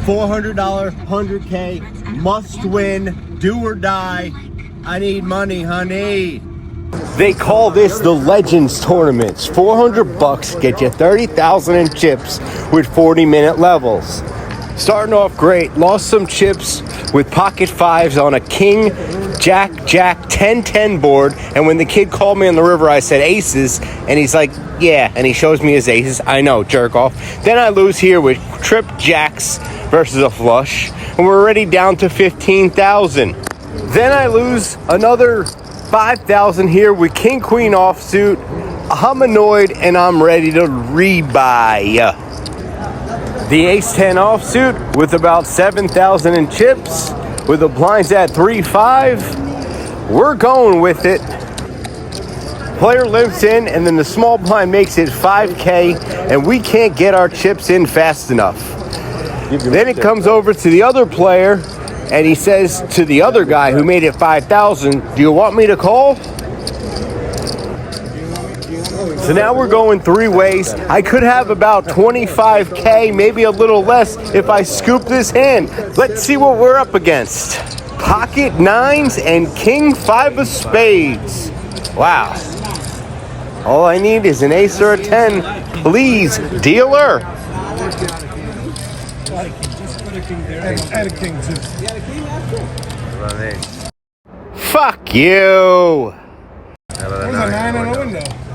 $400, 100K, must win, do or die. I need money, honey. They call this the Legends Tournaments. $400 get you 30,000 in chips with 40-minute levels. Starting off great, lost some chips with pocket fives on a king, jack, 10-10 board. And when the kid called me on the river, I said aces. And he's like, yeah. And he shows me his aces. I know, jerk off. Then I lose here with trip jacks versus a flush. And we're already down to 15,000. Then I lose another 5,000 here with king, queen offsuit, a hominoid, and I'm ready to rebuy. The ace-10 offsuit with about 7,000 in chips, with the blinds at 3-5. We're going with it. Player limps in, and then the small blind makes it 5K, and we can't get our chips in fast enough. Then it comes over to the other player, and he says to the other guy who made it 5,000, do you want me to call? So now we're going three ways. I could have about 25K, maybe a little less if I scoop this hand. Let's see what we're up against. Pocket nines and king 5 of spades. Wow. All I need is an ace or a 10. Please, dealer. Fuck you.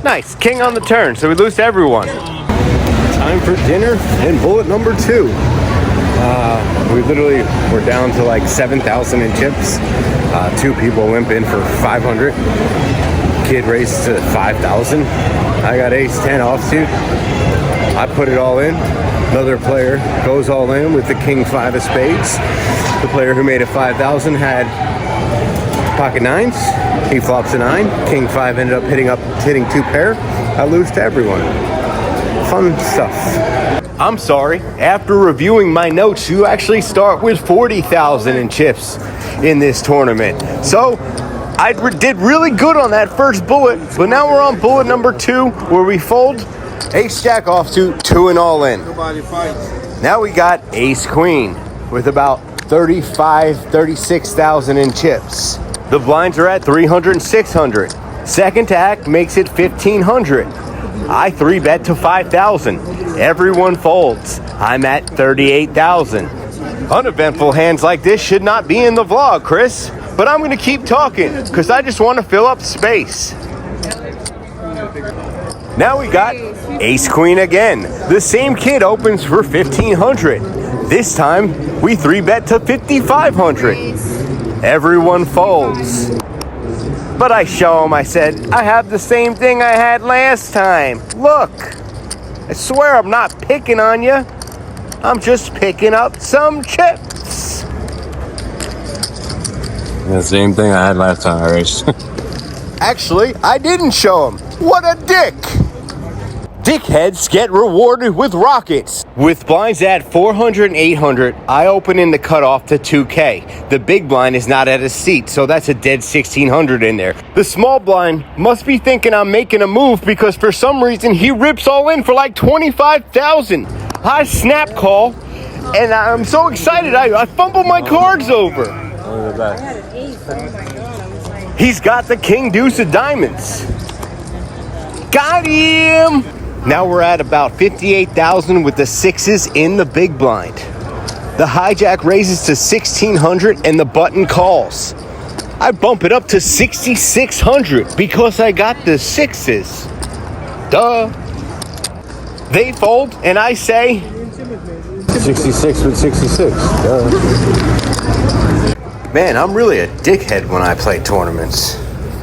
Nice, king on the turn, so we lose to everyone. Time for dinner and bullet number 2. We literally were down to like 7,000 in chips. 2 people limp in for 500. Kid raised to 5,000. I got ace-10 offsuit. I put it all in. Another player goes all in with the king 5 of spades. The player who made it 5,000 had pocket nines. He flops a 9. King 5 ended up hitting 2 pair. I lose to everyone. Fun stuff. I'm sorry. After reviewing my notes, you actually start with 40,000 in chips in this tournament. So I did really good on that first bullet, but now we're on bullet number 2, where we fold ace-jack offsuit, 2 and all in. Now we got ace-queen with about 36,000 in chips. The blinds are at 300 and 600. Second act makes it 1,500. I 3-bet to 5,000. Everyone folds. I'm at 38,000. Uneventful hands like this should not be in the vlog, Chris. But I'm going to keep talking because I just want to fill up space. Now we got ace-queen again. The same kid opens for 1,500. This time, we 3-bet to 5,500. Everyone folds. But I show him, I said, I have the same thing I had last time. Look, I swear I'm not picking on you. I'm just picking up some chips. The same thing I had last time I raced. Actually, I didn't show him. What a dick! Dickheads get rewarded with rockets. With blinds at 400 and 800, I open in the cutoff to 2K. The big blind is not at a seat, so that's a dead 1,600 in there. The small blind must be thinking I'm making a move because for some reason he rips all in for like 25,000. I snap call, and I'm so excited I fumble my cards over. He's got the king deuce of diamonds. Got him! Now we're at about 58,000 with the 6s in the big blind. The hijack raises to 1,600 and the button calls. I bump it up to 6,600 because I got the 6s. Duh. They fold and I say 66 with 66. Duh. Man, I'm really a dickhead when I play tournaments.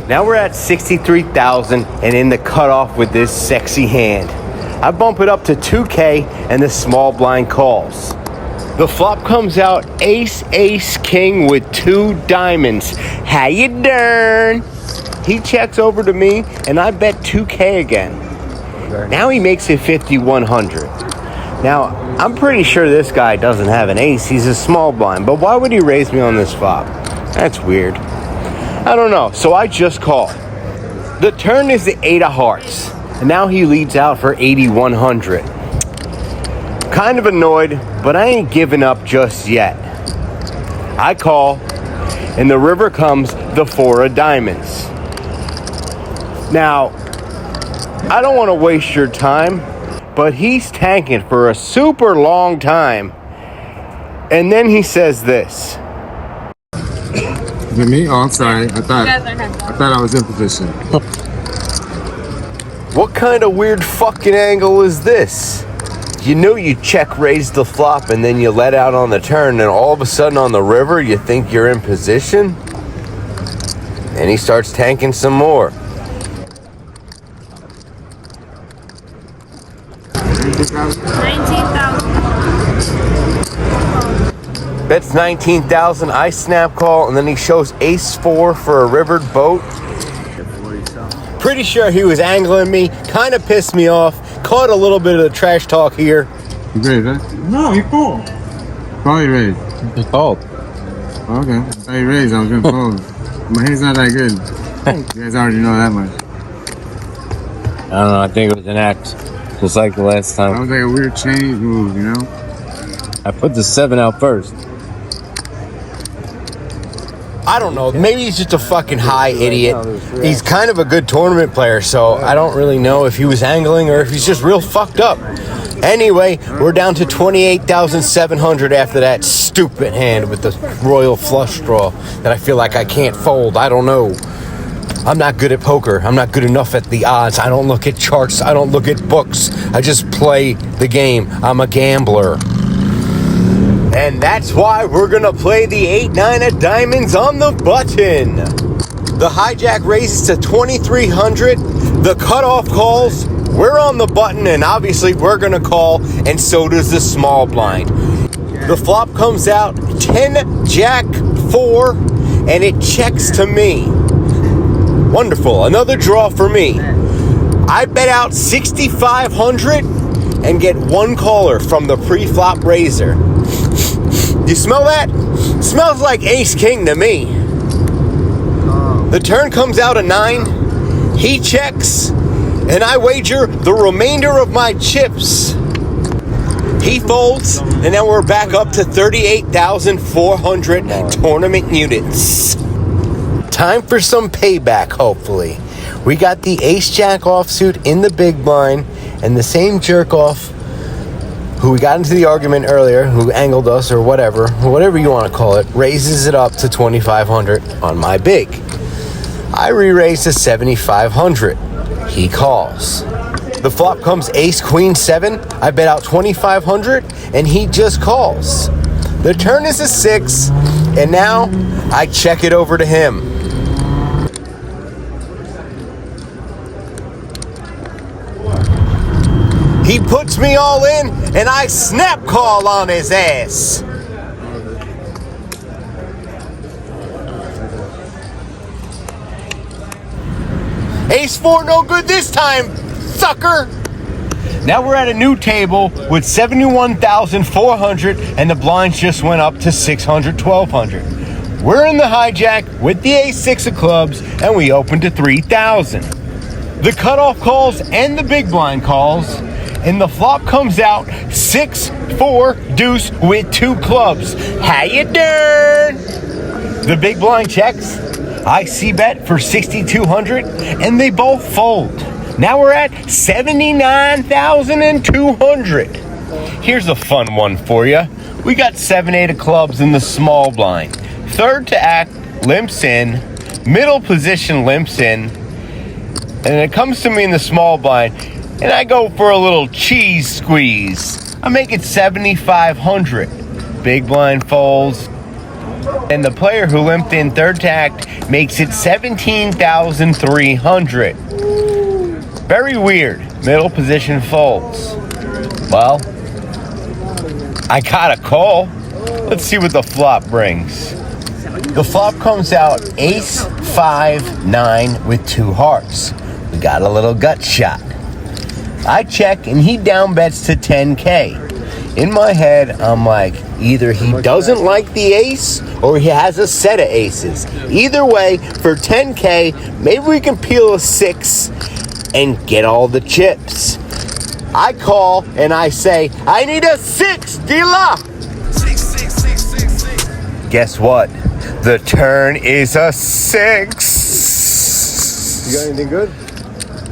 Now we're at 63,000 and in the cutoff with this sexy hand. I bump it up to 2K and the small blind calls. The flop comes out ace, ace, king with 2 diamonds. How you doing? He checks over to me and I bet 2K again. Now he makes it 5,100. Now, I'm pretty sure this guy doesn't have an ace. He's a small blind, but why would he raise me on this flop? That's weird. I don't know, so I just call. The turn is the 8 of hearts, and now he leads out for 8,100. kind of annoyed, but I ain't giving up just yet. I call, and the river comes the 4 of diamonds. Now, I don't want to waste your time, but he's tanking for a super long time. And then he says this. Is it me? Oh, I'm sorry. I thought I was in position. What kind of weird fucking angle is this? You know you check raise the flop and then you let out on the turn, and all of a sudden on the river you think you're in position? And he starts tanking some more. Bets 19,000. I snap call, and then he shows ace 4 for a rivered boat. Pretty sure he was angling me. Kind of pissed me off. Caught a little bit of the trash talk here. You raised, huh? No, you called. Probably raised. He called. Okay. I raised. I was gonna fold. My hand's not that good. You guys already know that much. I don't know. I think it was an act, just like the last That time. was like a weird Chinese move, you know? I put the 7 out first. I don't know. Maybe he's just a fucking high idiot. He's kind of a good tournament player, so I don't really know if he was angling or if he's just real fucked up. Anyway, we're down to 28,700 after that stupid hand with the royal flush draw that I feel like I can't fold. I don't know. I'm not good at poker. I'm not good enough at the odds. I don't look at charts. I don't look at books. I just play the game. I'm a gambler. And that's why we're going to play the 8-9 of diamonds on the button. The hijack raises to 2,300. The cutoff calls. We're on the button, and obviously we're going to call, and so does the small blind. The flop comes out 10 jack 4, and it checks to me. Wonderful. Another draw for me. I bet out 6,500 and get one caller from the pre-flop raiser. You smell that? Smells like ace king to me. The turn comes out a 9. He checks, and I wager the remainder of my chips. He folds, and now we're back up to 38,400 tournament units. Time for some payback, hopefully. We got the ace-jack offsuit in the big blind, and the same jerk-off who we got into the argument earlier, who angled us or whatever you want to call it, raises it up to 2,500 on my big. I re-raise to 7,500. He calls. The flop comes ace queen 7. I bet out 2,500 and he just calls. The turn is a 6, and now I check it over to him. He puts me all in, and I snap call on his ass. Ace 4 no good this time, sucker. Now we're at a new table with 71,400, and the blinds just went up to 600, 1,200. We're in the hijack with the ace 6 of clubs, and we open to 3,000. The cutoff calls and the big blind calls, and the flop comes out 6-4 deuce with 2 clubs. How you doing? The big blind checks. I see bet for 6,200, and they both fold. Now we're at 79,200. Here's a fun one for you. We got 7-8 of clubs in the small blind. Third to act limps in, middle position limps in, and it comes to me in the small blind, and I go for a little cheese squeeze. I make it 7,500. Big blind folds, and the player who limped in third to act makes it 17,300. Very weird. Middle position folds. Well, I got a call. Let's see what the flop brings. The flop comes out ace 5-9 with 2 hearts. We got a little gut shot. I check, and he down bets to 10K. In my head, I'm like, either he doesn't like the ace or he has a set of aces. Either way, for 10K, maybe we can peel a 6 and get all the chips. I call and I say, I need a 6 dealer. Guess what? The turn is a 6. You got anything good?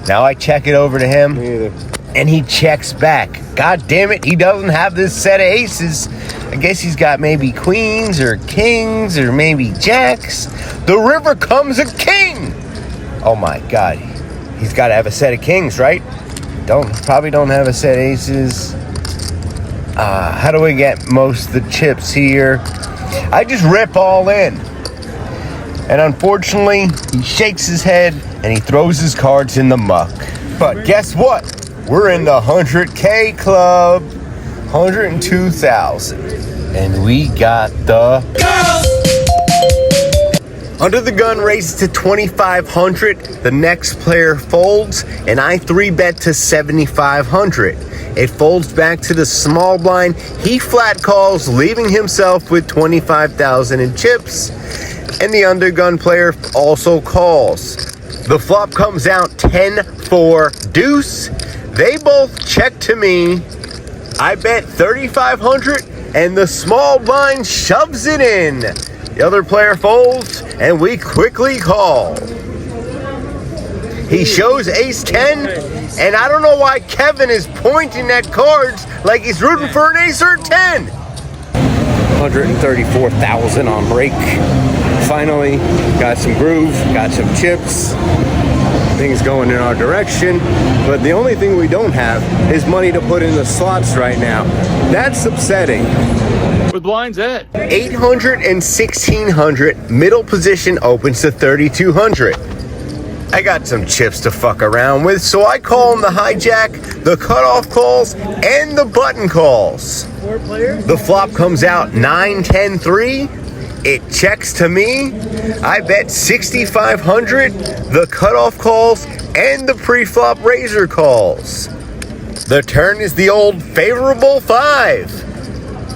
Now I check it over to him. Me either. And he checks back. God damn it, he doesn't have this set of aces. I guess he's got maybe queens or kings or maybe jacks. The river comes a king. Oh my God. He's got to have a set of kings, right? Probably don't have a set of aces. How do we get most of the chips here? I just rip all in. And unfortunately, he shakes his head and he throws his cards in the muck. But guess what? We're in the 100K club. 102,000. And we got the girls. Under the gun raises to 2,500. The next player folds, and I 3-bet to 7,500. It folds back to the small blind. He flat calls, leaving himself with 25,000 in chips. And the undergun player also calls. The flop comes out 10-4 deuce. They both check to me. I bet 3,500, and the small blind shoves it in. The other player folds, and we quickly call. He shows ace-10, and I don't know why Kevin is pointing at cards like he's rooting for an ace or 10. 134,000 on break. Finally, got some groove, got some chips. Things going in our direction, but the only thing we don't have is money to put in the slots right now. That's upsetting. With blinds at 800 and 1,600, middle position opens to 3,200. I got some chips to fuck around with, so I call him the hijack, the cutoff calls, and the button calls. The flop comes out 9-10-3. It checks to me. I bet 6,500, the cutoff calls, and the pre-flop razor calls. The turn is the old favorable 5.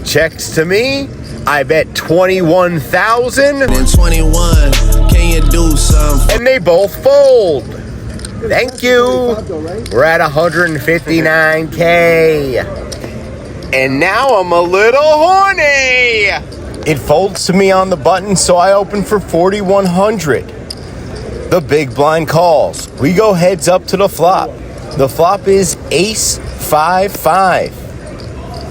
Checks to me. I bet 21,000. 21, can you do something? And they both fold. Thank you. We're at 159K. And now I'm a little horny. It folds to me on the button, so I open for 4,100. The big blind calls. We go heads up to the flop. The flop is ace-5-5.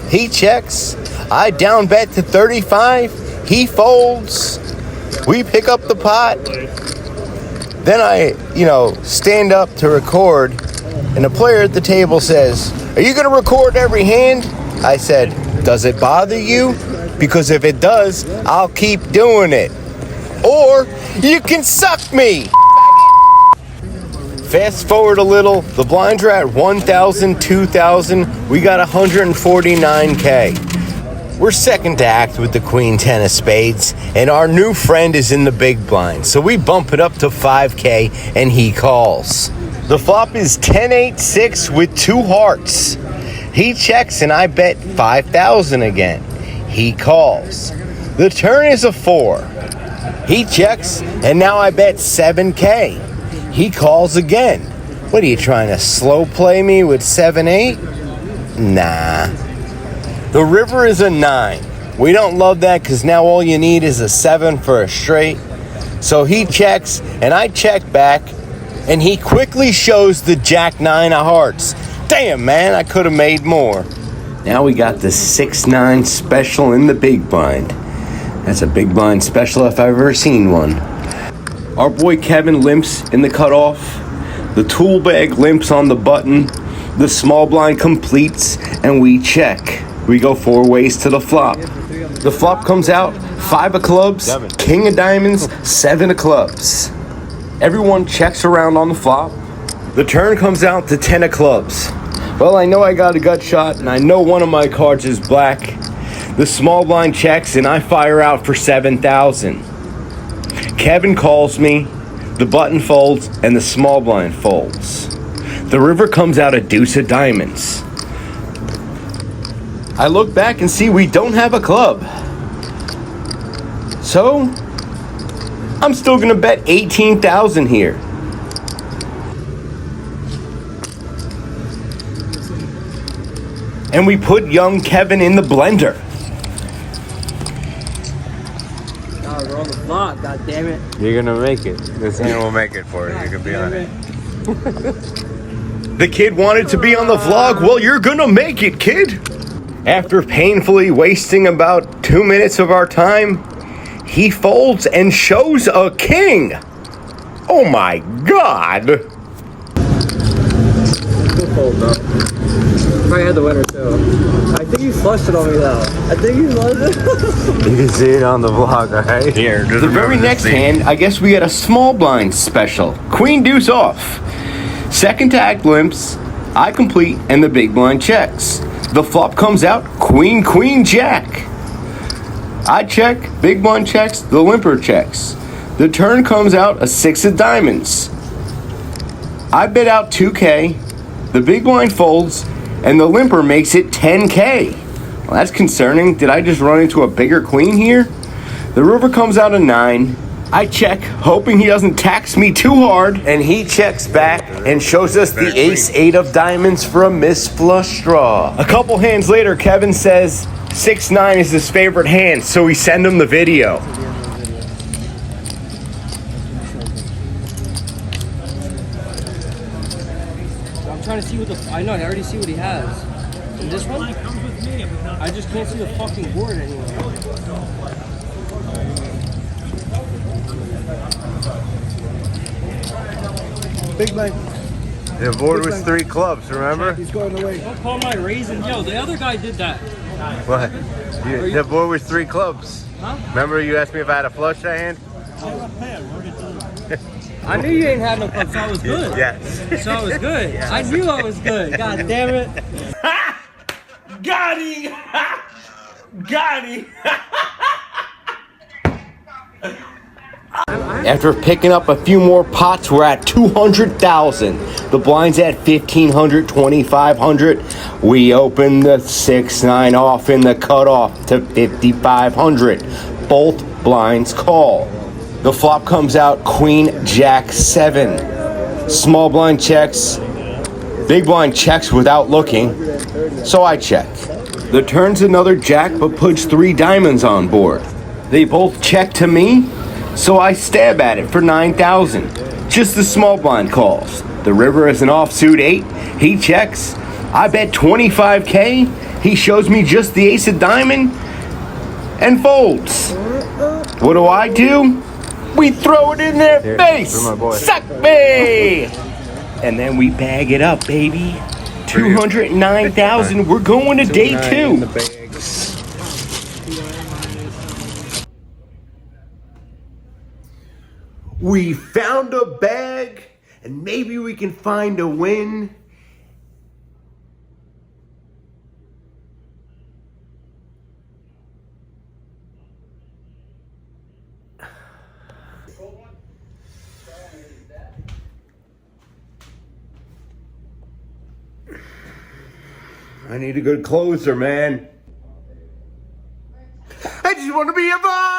He checks. I down bet to 35. He folds. We pick up the pot. Then I, stand up to record, and the player at the table says, "Are you going to record every hand?" I said, "Does it bother you? Because if it does, I'll keep doing it. Or you can suck me." Fast forward a little, the blinds are at 1,000, 2,000. We got 149K. We're second to act with the queen 10 of spades, and our new friend is in the big blind. So we bump it up to 5K, and he calls. The flop is 10-8-6 with 2 hearts. He checks, and I bet 5,000 again. He calls. The turn is a 4. He checks, and now I bet 7K. He calls again. What are you trying to slow play me with 7-8? Nah. The river is a 9. We don't love that because now all you need is a 7 for a straight. So he checks, and I check back, and he quickly shows the jack-9 of hearts. Damn, man, I could have made more. Now we got the 6-9 special in the big blind. That's a big blind special if I've ever seen one. Our boy Kevin limps in the cutoff. The tool bag limps on the button. The small blind completes, and we check. We go 4 ways to the flop. The flop comes out 5 of clubs, king of diamonds, 7 of clubs. Everyone checks around on the flop. The turn comes out to 10 of clubs. Well, I know I got a gut shot, and I know one of my cards is black. The small blind checks, and I fire out for 7,000. Kevin calls me, the button folds, and the small blind folds. The river comes out a deuce of diamonds. I look back and see we don't have a club. So, I'm still gonna bet 18,000 here. and we put young Kevin in the blender. God, we're on the vlog, god damn it. You're gonna make it. This hand will make it for you. You can be on it. The kid wanted to be on the vlog. Well, you're gonna make it, kid. After painfully wasting about 2 minutes of our time, he folds and shows a king. Oh my God. Probably had the winner too. I think you flushed it on me though. I think you flushed it. You can see it on the vlog, alright? Here. The very next hand, I guess we get a small blind special. Queen deuce off. Second to act limps, I complete, and the big blind checks. The flop comes out, queen, queen, jack. I check, big blind checks, the limper checks. The turn comes out, a six of diamonds. I bet out 2K, the big blind folds, and the limper makes it 10K. Well, that's concerning. Did I just run into a bigger queen here? The river comes out a 9. I check, hoping he doesn't tax me too hard, and he checks back and shows us the ace-8 of diamonds for a misflush draw. A couple hands later, Kevin says 6-9 is his favorite hand, so we send him the video. I'm trying to see what the. I know, I already see what he has. And this one? I just can't see the fucking board anywhere. Big blind. The board was 3 clubs, remember? He's going away. Don't call my raisins. Yo, the other guy did that. What? The board was 3 clubs. Huh? Remember you asked me if I had a flush that hand? I knew you ain't had no clubs, so I was good. Yes. So I was good. Yes. I knew I was good. God damn it. Got him! Got him! After picking up a few more pots, we're at 200,000. The blind's at 1,500, 2,500. We open the 6-9 off in the cutoff to 5,500. Both blinds call. The flop comes out Queen Jack 7. Small blind checks. Big blind checks without looking. So I check. The turn's another jack but puts 3 diamonds on board. They both check to me. So I stab at it for 9,000. Just the small blind calls. The river is an offsuit 8. He checks. I bet 25K. He shows me just the ace of diamond and folds. What do? We throw it in their face. Suck me. And then we bag it up, baby. 209,000. We're going to day 2. We found a bag, and maybe we can find a win. I need a good closer, man. I just want to be a vibe.